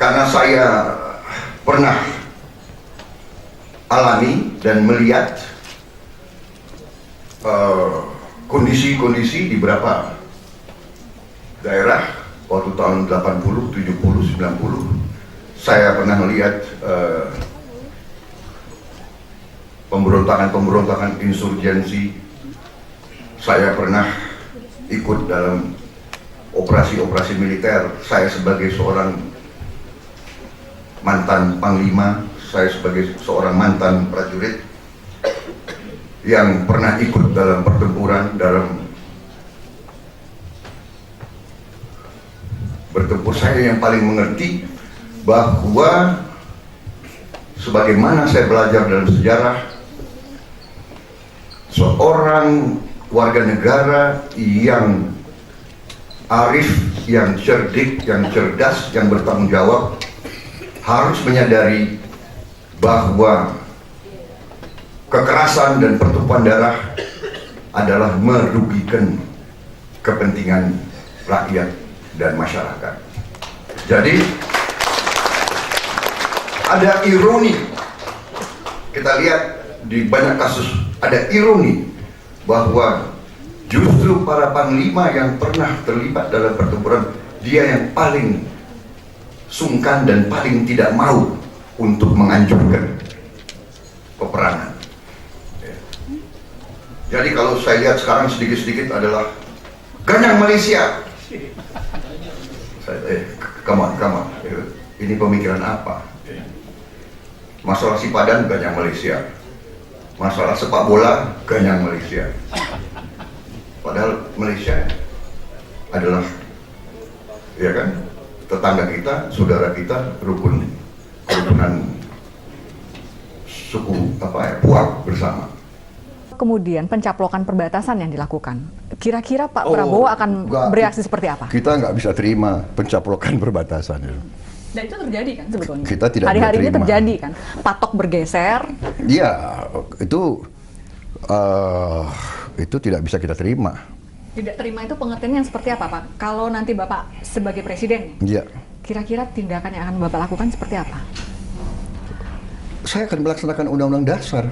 karena saya pernah alami dan melihat kondisi-kondisi di beberapa daerah waktu tahun 80, 70, 90. Saya pernah melihat pemberontakan insurgensi. Saya pernah ikut dalam operasi-operasi militer. Saya sebagai seorang mantan panglima, saya sebagai seorang mantan prajurit yang pernah ikut dalam pertempuran, dalam bertempur. Saya yang paling mengerti bahwa sebagaimana saya belajar dalam sejarah, seorang warga negara yang arif, yang cerdik, yang cerdas, yang bertanggung jawab harus menyadari bahwa kekerasan dan pertumpahan darah adalah merugikan kepentingan rakyat dan masyarakat. Jadi ada ironi, kita lihat di banyak kasus ada ironi bahwa justru para panglima yang pernah terlibat dalam pertempuran, dia yang paling sungkan dan paling tidak mau untuk menganjurkan peperangan. Jadi kalau saya lihat sekarang sedikit-sedikit adalah ganyang Malaysia. Come on. Ini pemikiran apa? Masalah sipadan ganyang Malaysia. Masalah sepak bola ganyang Malaysia. Padahal Malaysia adalah, ya kan, tetangga kita, saudara kita, kerukunan suku Puak bersama. Kemudian pencaplokan perbatasan yang dilakukan, kira-kira Pak Prabowo akan bereaksi seperti apa? Kita nggak bisa terima pencaplokan perbatasan itu. Dan itu terjadi kan sebetulnya? Kita tidak hari-hari ini terima. terjadi kan, patok bergeser. Iya, itu tidak bisa kita terima. Tidak terima itu pengertiannya seperti apa, Pak? Kalau nanti Bapak sebagai presiden, iya, kira-kira tindakan yang akan Bapak lakukan seperti apa? Saya akan melaksanakan Undang-Undang Dasar.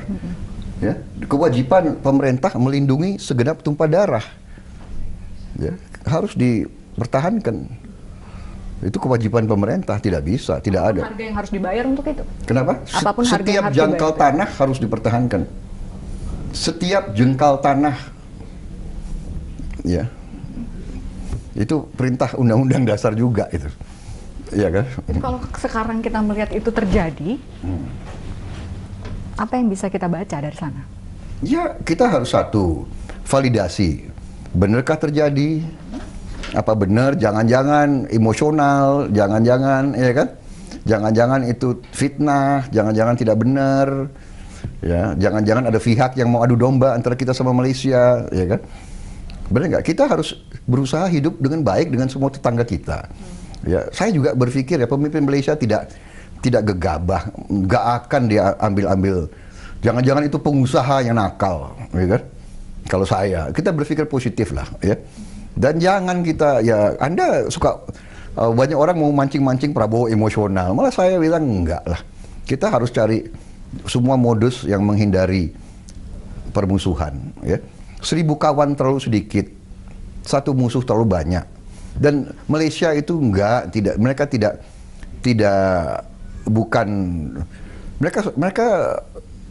Ya, kewajiban pemerintah melindungi segenap tumpah darah. Ya, harus dipertahankan. Itu kewajiban pemerintah, tidak bisa, tidak ada. Harga yang harus dibayar untuk itu? Kenapa? Apapun harga Setiap yang harus jangkal dibayar. tanah harus dipertahankan. Setiap jengkal tanah, ya, itu perintah Undang-Undang Dasar juga itu, ya kan? Jadi kalau sekarang kita melihat itu terjadi, apa yang bisa kita baca dari sana? Ya, kita harus satu, validasi. Benarkah terjadi? Apa benar? Jangan-jangan emosional, jangan-jangan, ya kan? Jangan-jangan itu fitnah, jangan-jangan tidak benar. Ya, jangan-jangan ada pihak yang mau adu domba antara kita sama Malaysia, ya kan? Benar nggak? Kita harus berusaha hidup dengan baik dengan semua tetangga kita. Ya, saya juga berpikir ya pemimpin Malaysia tidak gegabah, nggak akan dia ambil. Jangan-jangan itu pengusaha yang nakal, ya kan? Kalau kita berpikir positif lah, ya. Dan jangan kita, ya, Anda suka banyak orang mau mancing-mancing Prabowo emosional, malah saya bilang enggak lah. Kita harus cari semua modus yang menghindari permusuhan, ya. 1000 kawan terlalu sedikit, satu musuh terlalu banyak. Dan Malaysia itu mereka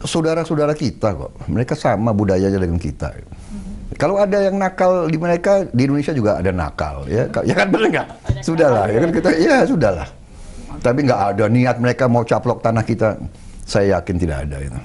saudara-saudara kita kok. Mereka sama budayanya dengan kita. Kalau ada yang nakal di mereka, di Indonesia juga ada nakal, ya. Ya kan, benar nggak? Sudahlah, ya kan, kita, ya sudahlah. Tapi nggak ada niat mereka mau caplok tanah kita. Saya yakin tidak ada itu.